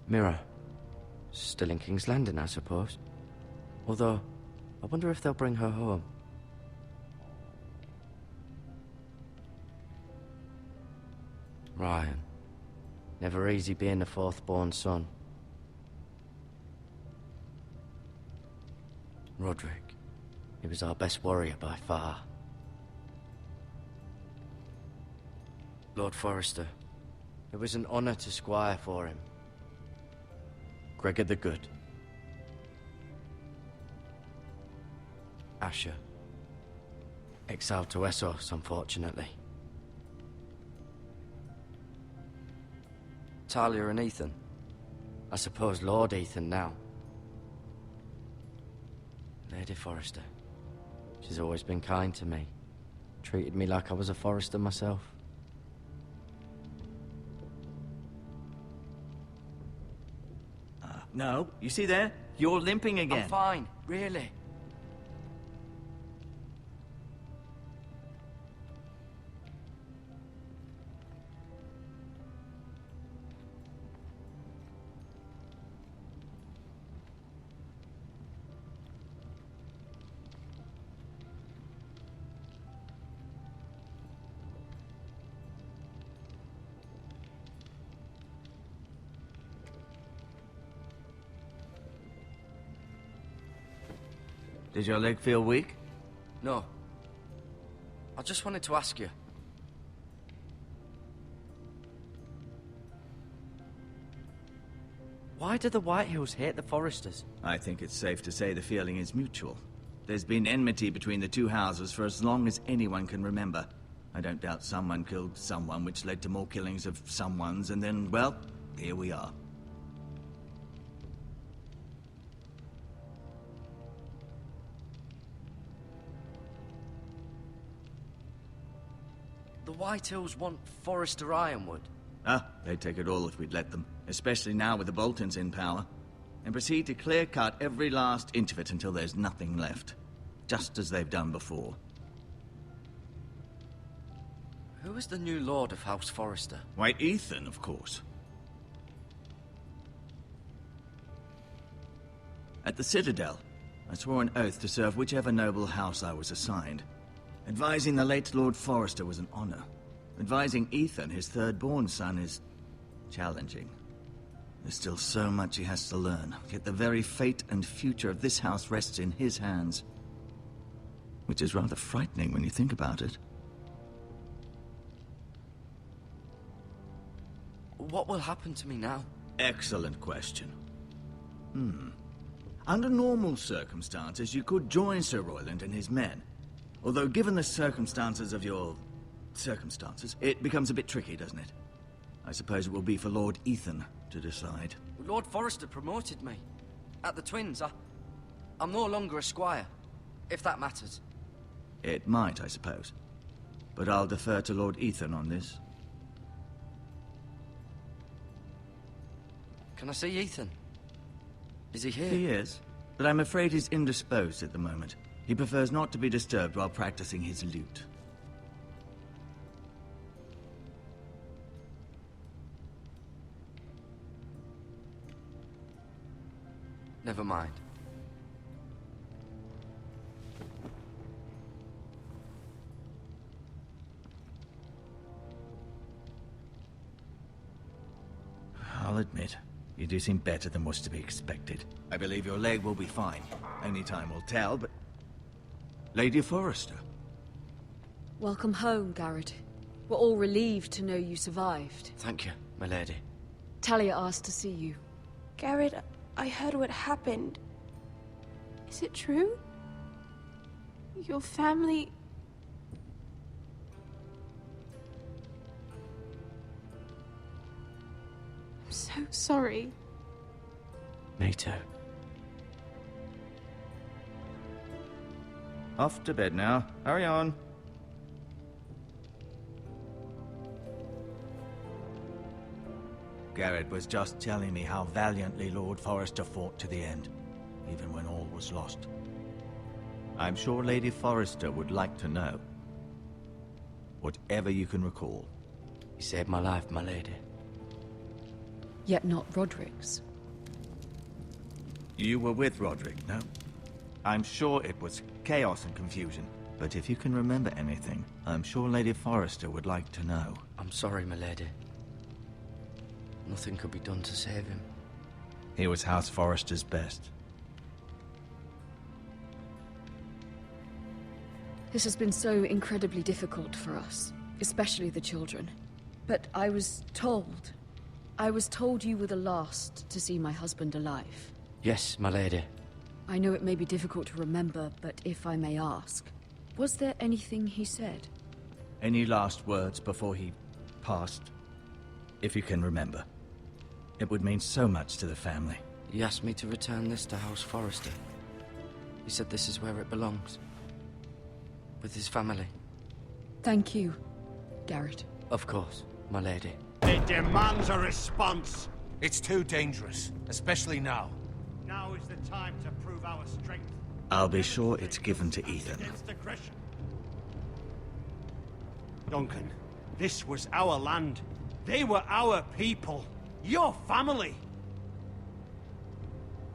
Mirror. Still in King's Landing, I suppose. Although, I wonder if they'll bring her home. Ryan. Never easy being the fourth-born son. Roderick. He was our best warrior by far. Lord Forrester. It was an honor to squire for him. Gregor the Good. Asher. Exiled to Essos, unfortunately. Talia and Ethan. I suppose Lord Ethan now. Lady Forrester. She's always been kind to me. Treated me like I was a Forrester myself. No, you see there? You're limping again. I'm fine, really. Did your leg feel weak? No. I just wanted to ask you. Why do the Whitehills hate the Forresters? I think it's safe to say the feeling is mutual. There's been enmity between the two houses for as long as anyone can remember. I don't doubt someone killed someone, which led to more killings of someones, and then, well, here we are. The Whitehills want Forrester Ironwood. Ah, they'd take it all if we'd let them, especially now with the Boltons in power, and proceed to clear-cut every last inch of it until there's nothing left, just as they've done before. Who is the new Lord of House Forrester? Why, Ethan, of course. At the Citadel, I swore an oath to serve whichever noble house I was assigned. Advising the late Lord Forrester was an honor. Advising Ethan, his third-born son, is challenging. There's still so much he has to learn, yet the very fate and future of this house rests in his hands. Which is rather frightening when you think about it. What will happen to me now? Excellent question. Under normal circumstances, you could join Sir Royland and his men. Although, given the circumstances of your... circumstances, it becomes a bit tricky, doesn't it? I suppose it will be for Lord Ethan to decide. Lord Forrester promoted me. At the Twins, I'm no longer a squire, if that matters. It might, I suppose. But I'll defer to Lord Ethan on this. Can I see Ethan? Is he here? He is, but I'm afraid he's indisposed at the moment. He prefers not to be disturbed while practicing his lute. Never mind. I'll admit, you do seem better than was to be expected. I believe your leg will be fine. Only time will tell, but... Lady Forrester. Welcome home, Garrett. We're all relieved to know you survived. Thank you, my lady. Talia asked to see you. Garrett, I heard what happened. Is it true? Your family... I'm so sorry. Me too. Off to bed now. Hurry on. Garrett was just telling me how valiantly Lord Forrester fought to the end, even when all was lost. I'm sure Lady Forrester would like to know. Whatever you can recall. You saved my life, my lady. Yet not Roderick's. You were with Roderick, no? I'm sure it was chaos and confusion. But if you can remember anything, I'm sure Lady Forrester would like to know. I'm sorry, milady. Nothing could be done to save him. He was House Forrester's best. This has been so incredibly difficult for us, especially the children. But I was told you were the last to see my husband alive. Yes, my lady. I know it may be difficult to remember, but if I may ask, was there anything he said? Any last words before he passed? If you can remember. It would mean so much to the family. He asked me to return this to House Forrester. He said this is where it belongs. With his family. Thank you, Garrett. Of course, my lady. It demands a response. It's too dangerous, especially now. Now is the time to prove our strength. I'll be sure it's given to Ethan. Against aggression. Duncan, this was our land. They were our people. Your family.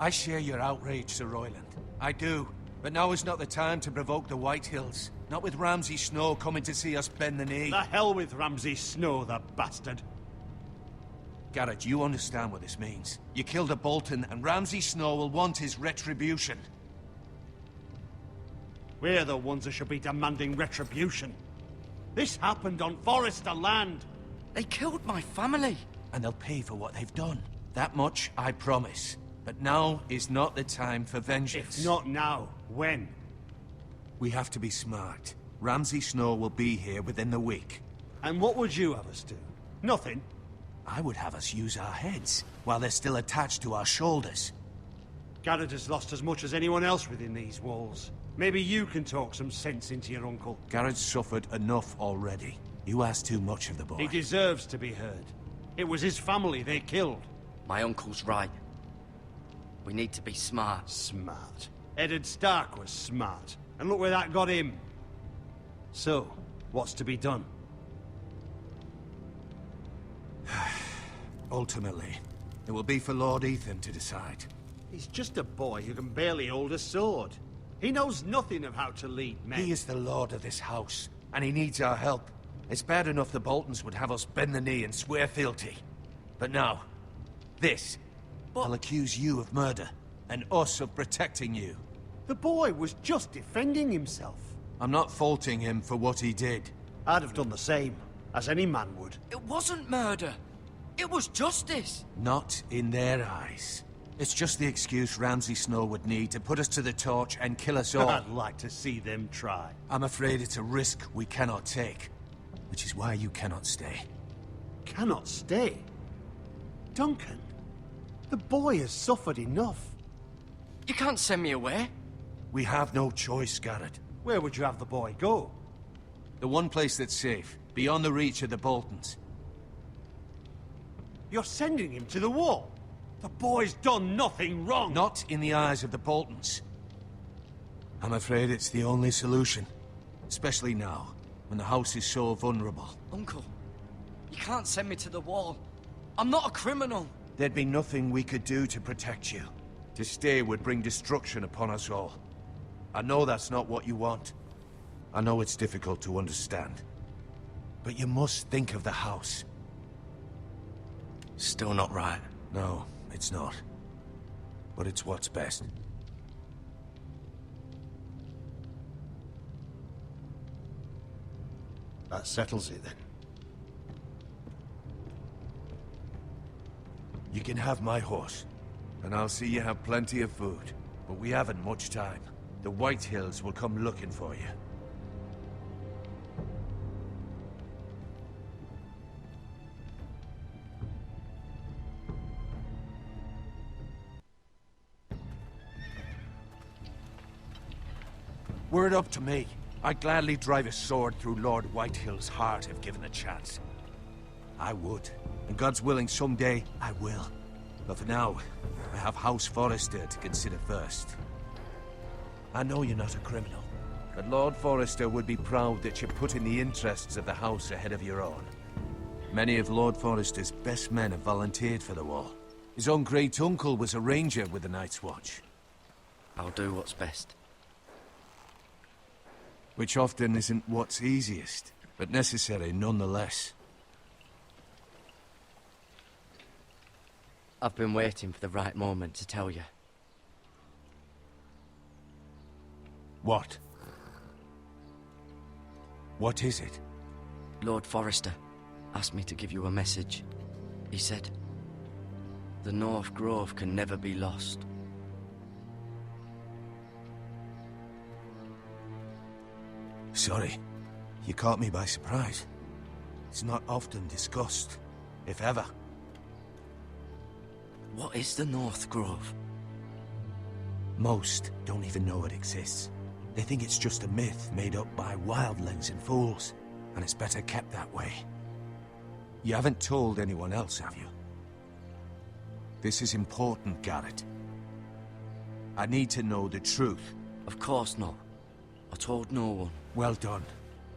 I share your outrage, Sir Royland. I do. But now is not the time to provoke the White Hills. Not with Ramsay Snow coming to see us bend the knee. The hell with Ramsay Snow, the bastard. Garrett, you understand what this means. You killed a Bolton, and Ramsay Snow will want his retribution. We're the ones that should be demanding retribution. This happened on Forrester land. They killed my family. And they'll pay for what they've done. That much I promise. But now is not the time for vengeance. If not now, when? We have to be smart. Ramsay Snow will be here within the week. And what would you have us do? Nothing. I would have us use our heads, while they're still attached to our shoulders. Garrett has lost as much as anyone else within these walls. Maybe you can talk some sense into your uncle. Garrett's suffered enough already. You ask too much of the boy. He deserves to be heard. It was his family they killed. My uncle's right. We need to be smart. Smart. Eddard Stark was smart. And look where that got him. So, what's to be done? Ultimately, it will be for Lord Ethan to decide. He's just a boy who can barely hold a sword. He knows nothing of how to lead men. He is the lord of this house, and he needs our help. It's bad enough the Boltons would have us bend the knee and swear fealty. But now, this. I'll accuse you of murder, and us of protecting you. The boy was just defending himself. I'm not faulting him for what he did. I'd have done the same, as any man would. It wasn't murder. It was justice. Not in their eyes. It's just the excuse Ramsay Snow would need to put us to the torch and kill us all. I'd like to see them try. I'm afraid it's a risk we cannot take, which is why you cannot stay. Cannot stay? Duncan, the boy has suffered enough. You can't send me away. We have no choice, Garrett. Where would you have the boy go? The one place that's safe, beyond the reach of the Boltons. You're sending him to the wall. The boy's done nothing wrong. Not in the eyes of the Boltons. I'm afraid it's the only solution. Especially now, when the house is so vulnerable. Uncle, you can't send me to the wall. I'm not a criminal. There'd be nothing we could do to protect you. To stay would bring destruction upon us all. I know that's not what you want. I know it's difficult to understand. But you must think of the house. Still not right. No, it's not. But it's what's best. That settles it then. You can have my horse, and I'll see you have plenty of food. But we haven't much time. The White Hills will come looking for you. Were it up to me, I'd gladly drive a sword through Lord Whitehill's heart if given a chance. I would. And God's willing, someday, I will. But for now, I have House Forrester to consider first. I know you're not a criminal, but Lord Forrester would be proud that you're putting the interests of the house ahead of your own. Many of Lord Forrester's best men have volunteered for the wall. His own great-uncle was a ranger with the Night's Watch. I'll do what's best. Which often isn't what's easiest, but necessary nonetheless. I've been waiting for the right moment to tell you. What? What is it? Lord Forrester asked me to give you a message. He said, the North Grove can never be lost. Sorry, you caught me by surprise. It's not often discussed, if ever. What is the North Grove? Most don't even know it exists. They think it's just a myth made up by wildlings and fools, and it's better kept that way. You haven't told anyone else, have you? This is important, Garrett. I need to know the truth. Of course not. I told no one. Well done.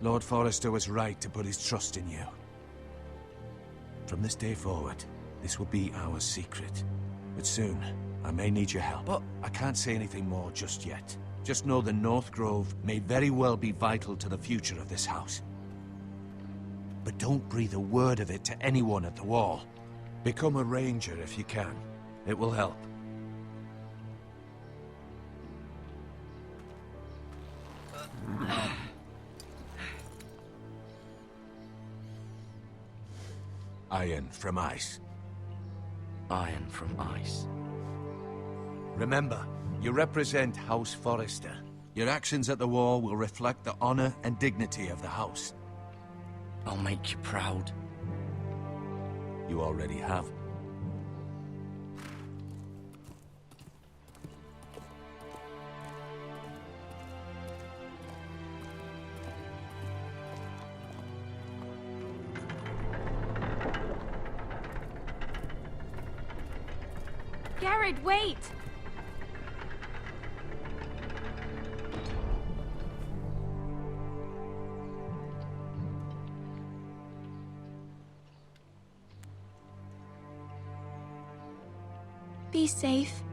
Lord Forrester was right to put his trust in you. From this day forward, this will be our secret. But soon, I may need your help. But I can't say anything more just yet. Just know the North Grove may very well be vital to the future of this house. But don't breathe a word of it to anyone at the wall. Become a ranger if you can. It will help. Iron from ice. Iron from ice. Remember, you represent House Forrester. Your actions at the wall will reflect the honor and dignity of the house. I'll make you proud. You already have. Garrett, wait! Be safe.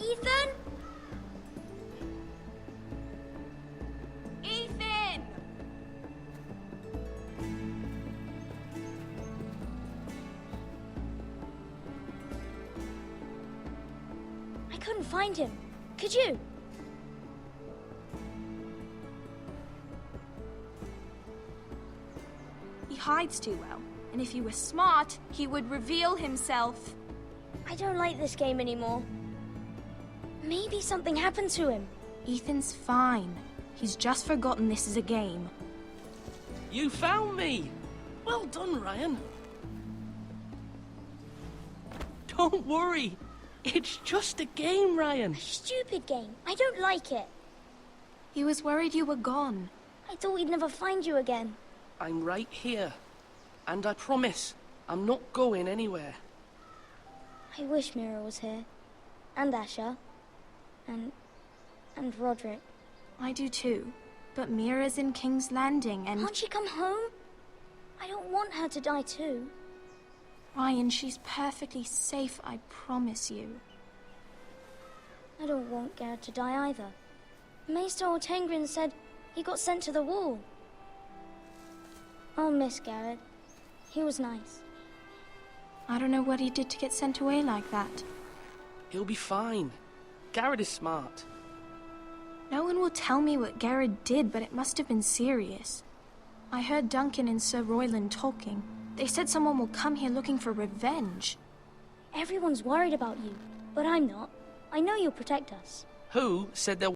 Ethan? Ethan! I couldn't find him. Could you? He hides too well, and if he were smart, he would reveal himself. I don't like this game anymore. Maybe something happened to him. Ethan's fine. He's just forgotten this is a game. You found me! Well done, Ryan. Don't worry. It's just a game, Ryan. Stupid game. I don't like it. He was worried you were gone. I thought we'd never find you again. I'm right here. And I promise, I'm not going anywhere. I wish Mira was here. And Asher. And Roderick. I do too. But Mira's in King's Landing and... Can't she come home? I don't want her to die too. Ryan, she's perfectly safe, I promise you. I don't want Garrett to die either. Maester Ortengrin said he got sent to the wall. I'll miss Garrett. He was nice. I don't know what he did to get sent away like that. He'll be fine. Garrett is smart. No one will tell me what Garrett did, but it must have been serious. I heard Duncan and Sir Royland talking. They said someone will come here looking for revenge. Everyone's worried about you, but I'm not. I know you'll protect us. Who said there